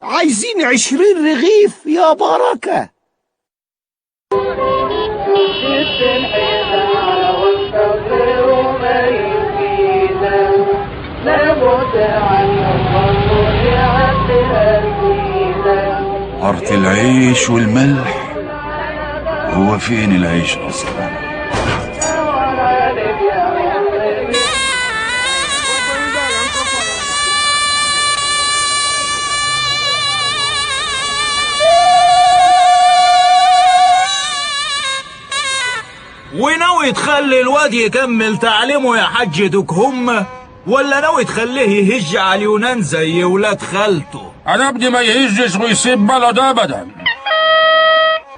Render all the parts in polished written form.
عايزين 20 رغيف يا بركة. عرض العيش والملح، هو فين العيش اصلا؟ وناوي تخلي الواد يكمل تعليمه يا حاج دكهم، ولا ناوي تخليه يهج على اليونان زي ولاد خالته؟ انا ابني ما يهجش ويسيب بلده ابدا.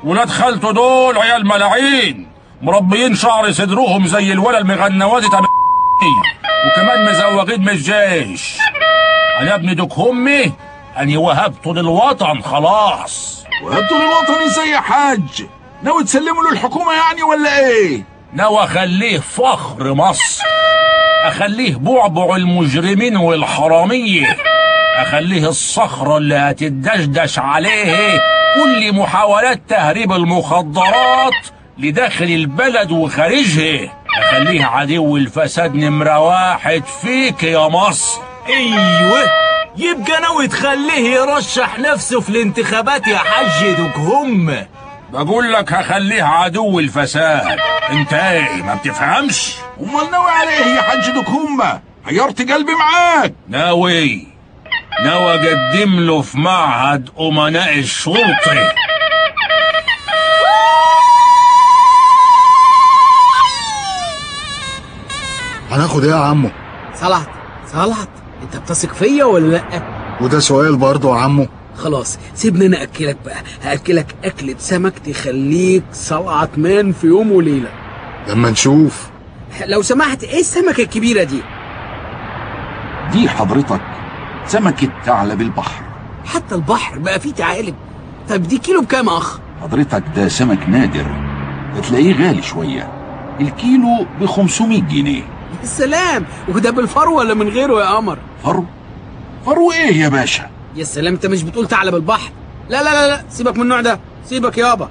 ولاد خالته دول عيال ملاعين مربيين شعر صدرهم زي الولا المغنوات وكمان مزوغين من الجيش. انا ابني دكهمي اني وهبته للوطن خلاص. وهبته للوطن ازاي يا حاج؟ ناوي تسلمه للحكومة يعني ولا ايه؟ ناوي اخليه فخر مصر، اخليه بعبع المجرمين والحرامية، اخليه الصخرة اللي هتدشدش عليه كل محاولات تهريب المخدرات لداخل البلد وخارجها، اخليه عدو الفساد نمرة واحد فيك يا مصر. ايوه، يبقى ناوي تخليه يرشح نفسه في الانتخابات يا حاج دكهم. بقول لك هخليه عدو الفساد. انت ايه ما بتفهمش؟ امال ناوي على ايه يا حاج دكهمة؟ حيرت قلبي معاك. ناوي اقدم له في معهد امناء الشرطة. هناخد ايه يا عمو؟ صلحت انت بتثق فيا ولا لا؟ وده سؤال برضه يا عمو. خلاص سيبني انا اكلك بقى، هاكلك اكلة سمك تخليك صلعة مان في يوم وليلة. لما نشوف. لو سمحت، ايه السمكة الكبيرة دي؟ دي حضرتك سمكة ثعلب البحر. حتى البحر بقى فيه ثعالب؟ طب دي كيلو بكام يا اخ؟ حضرتك ده سمك نادر، هتلاقيه غالي شوية، الكيلو ب500 جنيه. السلام، وده بالفرو ولا من غيره يا قمر؟ فرو ايه يا باشا؟ يا سلام، انت مش بتقول ثعلب البحر؟ لا سيبك من النوع ده، سيبك يابا.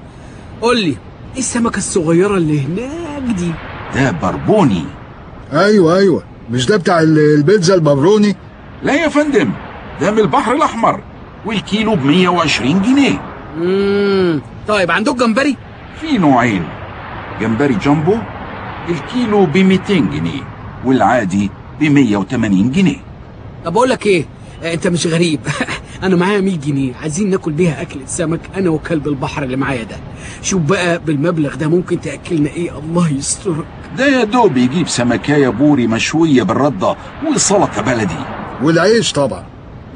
قول لي ايه السمكة الصغيرة اللي هناك دي؟ ده بربوني. ايوه، مش ده بتاع البيتزا البابروني؟ لا يا فندم، ده من البحر الاحمر، والكيلو ب120 جنيه. طيب عندك جمبري؟ في نوعين، جمبري جامبو الكيلو ب200 جنيه، والعادي ب180 جنيه. طب اقول لك ايه، انت مش غريب. انا معايا 100 جنيه عايزين ناكل بيها اكلة سمك انا وكلب البحر اللي معايا ده. شوف بقى بالمبلغ ده ممكن تاكلنا ايه، الله يسترك. ده يا دوب يجيب سمكايه بوري مشويه بالرده وسلطه بلدي. والعيش طبعا.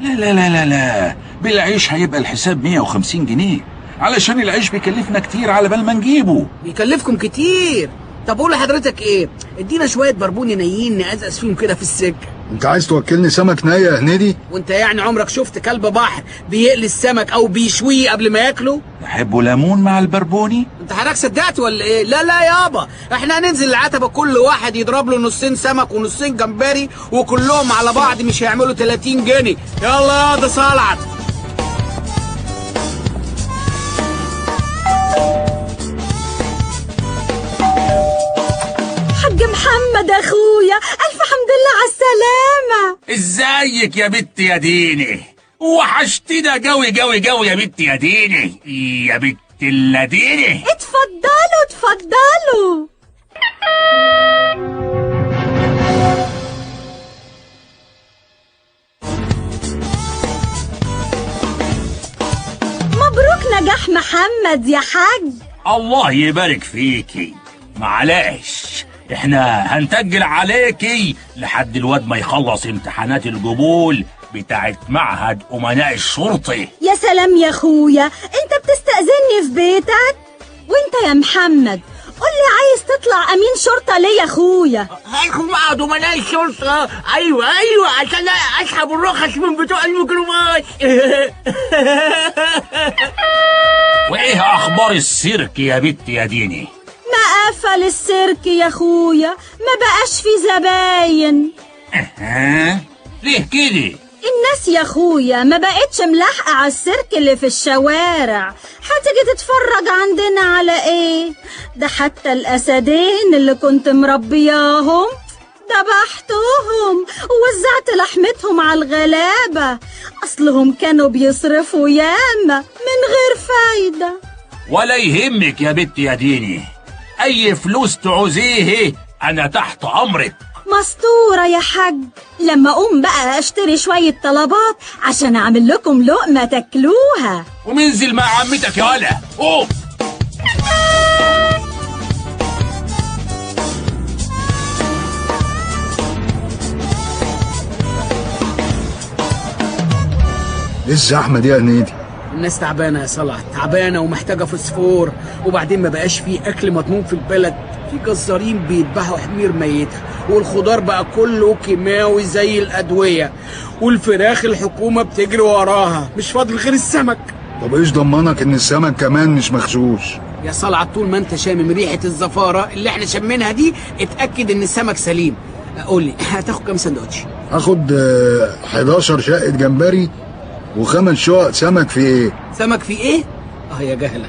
لا، بالعيش هيبقى الحساب 150 جنيه، علشان العيش بيكلفنا كتير على بال ما نجيبه. بيكلفكم كتير؟ طب قول لحضرتك ايه، ادينا شويه بربوني نيين نقزقز فيهم كده في السكه. انت عايز توكلني سمك ني يا هنيدي؟ وانت يعني عمرك شفت كلب بحر بيقلي السمك او بيشويه قبل ما ياكله؟ تحبوا ليمون مع البربوني؟ انت حضرتك صدقت ولا ايه؟ لا يابا، احنا هننزل العتبه كل واحد يضرب له نصين سمك ونصين جمبري، وكلهم على بعض مش هيعملوا 30 جنيه. يلا يا ده صلعت. حاج محمد اخويا، الف حمد لله على السلامة. ازيك يا بت يا ديني؟ وحشتنا قوي يا بت يا ديني، يا بت اللديني. اتفضلوا. مبروك نجاح محمد يا حاج. الله يبارك فيكي. معلش احنا هنتجل عليكي لحد الواد ما يخلص امتحانات القبول بتاعت معهد امناء الشرطة. يا سلام يا اخويا، انت بتستأذني في بيتك؟ وانت يا محمد قولي عايز تطلع امين شرطة ليه يا اخويا؟ هيكون معهد امناء الشرطة. ايوه عشان اسحب الرخص من بتوع الميكروباص. وايه اخبار السيرك يا بت يا ديني؟ ما قفل السيرك يا اخويا، ما بقاش في زباين. ليه كده؟ الناس يا اخويا ما بقتش ملاحقة على السيرك اللي في الشوارع، هتيجي تتفرج عندنا على ايه؟ ده حتى الاسدين اللي كنت مربياهم ذبحتهم ووزعت لحمتهم على الغلابة، اصلهم كانوا بيصرفوا ياما من غير فايدة. ولا يهمك يا بنت يا ديني، اي فلوس تعوزيه انا تحت امرك. مستورة يا حاج، لما اقوم بقى اشتري شوية طلبات عشان اعمل لكم لقمة تاكلوها. ومنزل مع عمتك يا ولا قوم. ايه الزحمه دي يا هنيدي؟ الناس تعبانة يا صلاح، تعبانة ومحتاجة فوسفور، وبعدين ما بقاش فيه أكل مضمون في البلد، في جزارين بيذبحوا حمير ميتة، والخضار بقى كله كيماوي زي الأدوية، والفراخ الحكومة بتجري وراها، مش فاضل غير السمك. طب ايش ضمنك ان السمك كمان مش مغشوش؟ يا صلاح طول ما انت شامم ريحة الزفارة اللي احنا شمينها دي اتأكد ان السمك سليم. قول لي هتاخد كام سندوتش؟ هاخد 11 شقة جمبري و5 شقق سمك في ايه؟ سمك في ايه؟ يا جهلة،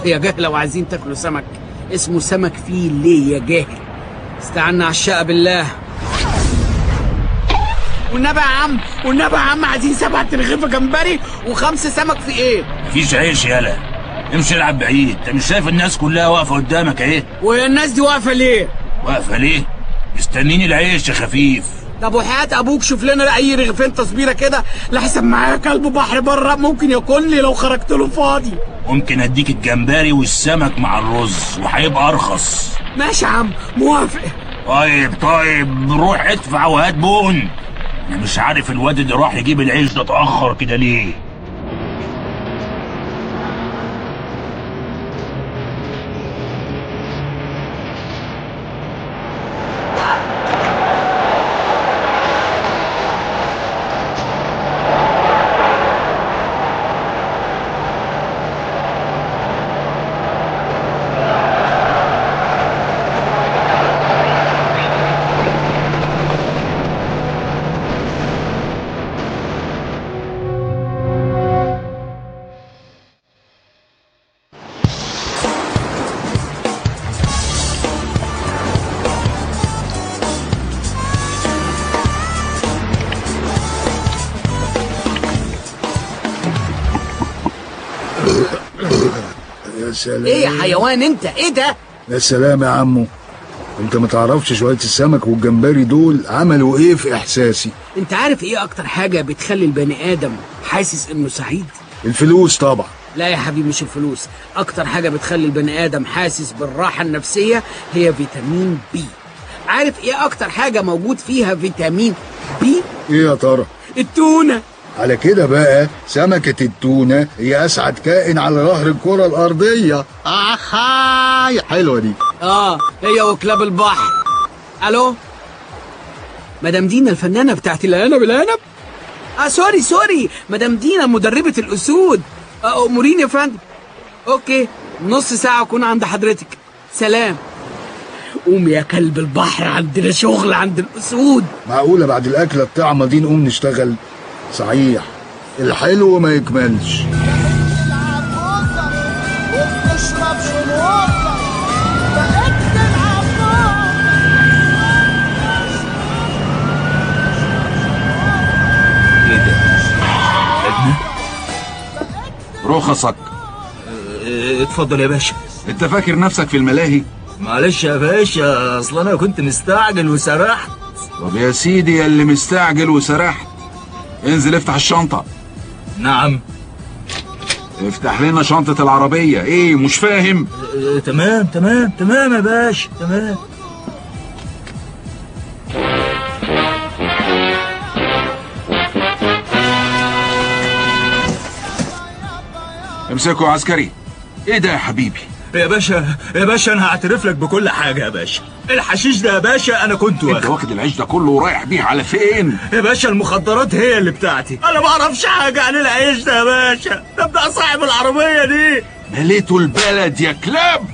يا جهلة وعايزين تاكلوا سمك اسمه سمك فيه ليه يا جاهل؟ استعنا على الشقة بالله. والنبي يا عم عايزين 7 رغيفة جمبري و5 سمك في ايه؟ مفيش عيش يالا، امشي العب بعيد، انت مش شايف الناس كلها واقفة قدامك اهي؟ وهي الناس دي واقفة ليه؟ واقفة ليه؟ مستنيني العيش يا خفيف. طب وحياة ابوك شوف لنا اي رغيفين تصبيره كده، لحسن معايا كلب بحر بره ممكن ياكلني لو خرجت له فاضي. ممكن اديك الجمبري والسمك مع الرز وهيبقى ارخص. ماشي يا عم موافق. طيب روح ادفع وهات بون. انا مش عارف الواد اللي راح يجيب العيش ده اتاخر كده ليه. يا سلام. ايه يا حيوان انت؟ ايه ده؟ يا سلام يا عمو، انت ما تعرفش شوية السمك والجمبري دول عملوا ايه في احساسي؟ انت عارف ايه اكتر حاجة بتخلي البني ادم حاسس انه سعيد؟ الفلوس طبعا. لا يا حبيبي مش الفلوس، اكتر حاجة بتخلي البني ادم حاسس بالراحة النفسية هي فيتامين بي. عارف ايه اكتر حاجة موجود فيها فيتامين بي؟ ايه يا ترى؟ التونة. على كده بقى سمكة التونة هي اسعد كائن على ظهر الكرة الارضية. احاي حلوة دي. هي وكلاب البحر. الو مدام دينا الفنانة بتاعت العنب. سوري مدام دينا مدربة الاسود. اموريني يا فندم. اوكي نص ساعة اكون عند حضرتك. سلام. قوم يا كلب البحر، عندنا شغل عند الاسود. معقولة بعد الاكلة الطعمة دي نقوم نشتغل؟ صحيح الحلو ما يكملش. ايه ده؟ ابنه؟ رخصك. اتفضل يا باشا. انت فاكر نفسك في الملاهي؟ معلش يا باشا، اصل انا كنت مستعجل وسرحت. طب يا سيدي يا اللي مستعجل وسرحت، انزل افتح الشنطة. نعم. افتح لنا شنطة العربية. ايه مش فاهم؟ تمام يا باشا تمام. امسكوا عسكري. ايه ده يا حبيبي؟ يا باشا انا هعترف لك بكل حاجه يا باشا. الحشيش ده يا باشا انا كنت انت واخد العيش ده كله ورايح بيه على فين؟ يا باشا المخدرات هي اللي بتاعتي، انا ما اعرفش حاجه عن العيش ده يا باشا. ده بتاع صاحب العربيه دي. مليتوا البلد يا كلاب.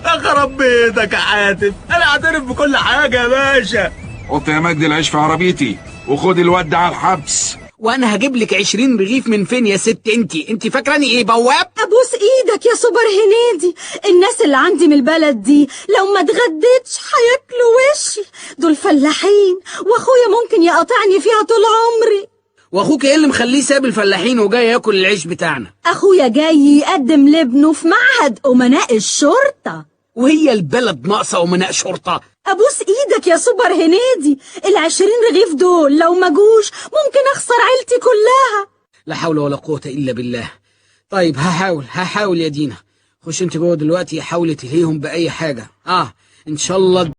اخرب بيتك يا حاتم، انا اعترف بكل حاجه يا باشا. حط يا مجدي العيش في عربيتي وخد الواد ده على الحبس. وانا هجيب لك 20 رغيف من فين يا ست؟ انت فاكراني ايه بواب؟ ابوس ايدك يا سوبر هنيدي، الناس اللي عندي من البلد دي لو ما اتغديتش هياكلوا وشي، دول فلاحين واخويا ممكن يقاطعني فيها طول عمري. واخوك ايه اللي مخليه ساب الفلاحين وجاي ياكل العيش بتاعنا؟ اخويا جاي يقدم لابنه في معهد امناء الشرطة. وهي البلد ناقصه امناء شرطه؟ ابوس ايدك يا سوبر هنيدي، 20 رغيف دول لو ما جوش ممكن اخسر عيلتي كلها. لا حول ولا قوه الا بالله. طيب هحاول يا دينا. خش انت جوه دلوقتي، حاولي تلهيهم باي حاجه. ان شاء الله.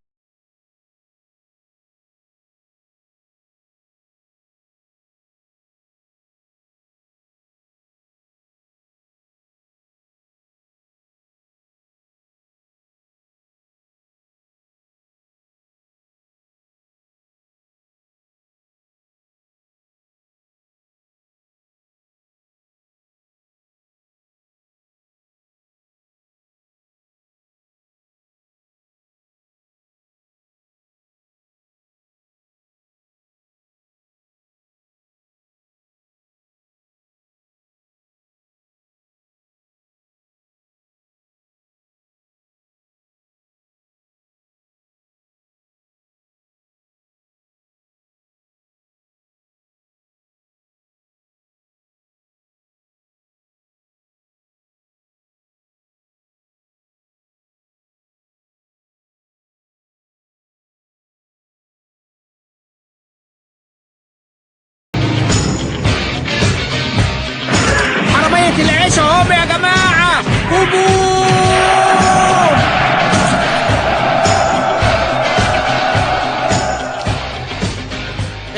العيش اهم يا جماعة، هجوم!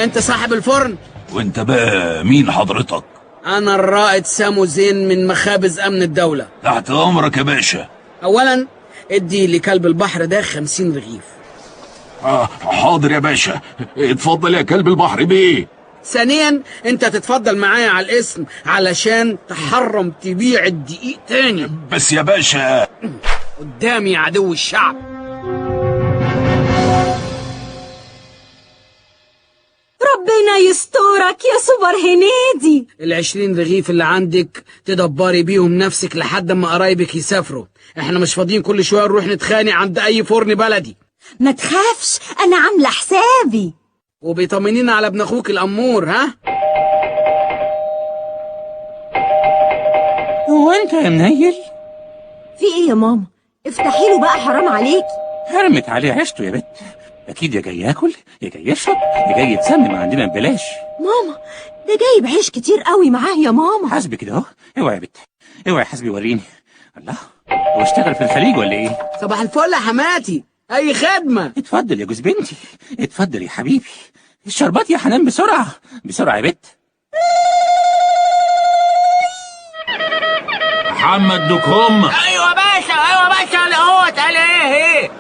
انت صاحب الفرن؟ وانت بقى مين حضرتك؟ انا الرائد سامو زين من مخابز امن الدولة. تحت امرك يا باشا. اولا ادي لكلب البحر ده 50 رغيف. حاضر يا باشا، اتفضل يا كلب البحر بيه. ثانيا انت تتفضل معايا على الاسم علشان تحرم تبيع الدقيق تاني. بس يا باشا قدامي عدو الشعب. ربنا يسترك يا سوبر هنيدي. 20 رغيف اللي عندك تدبري بيهم نفسك لحد ما قرايبك يسافروا. احنا مش فاضيين كل شويه نروح نتخانق عند اي فرن بلدي. ما تخافش انا عامله حسابي. وبيطمنين على ابن اخوك الامور، ها؟ هو انت يا منيل؟ في ايه يا ماما؟ افتحي له بقى، حرام عليكي. هرمت عليه عيشته يا بت. اكيد يا جاي ياكل يا جاي يشرب يا جاي يتسمم عندنا ببلاش. ماما ده جايب عيش كتير قوي معاه يا ماما. حاسبي كده اهو. اوعي يا بت، اوعي حاسبي وريني. الله، هو اشتغل في الخليج ولا ايه؟ صباح الفل يا حماتي، اي خدمه. اتفضل يا جوز بنتي، اتفضل يا حبيبي. الشربات يا حنان، بسرعه بسرعه يا بت. محمد دكهم. ايوه باشا اللي هو قال ايه؟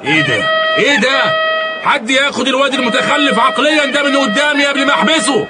ايه ده؟ حد ياخد الواد المتخلف عقليا ده من قدامي قبل ما احبسه.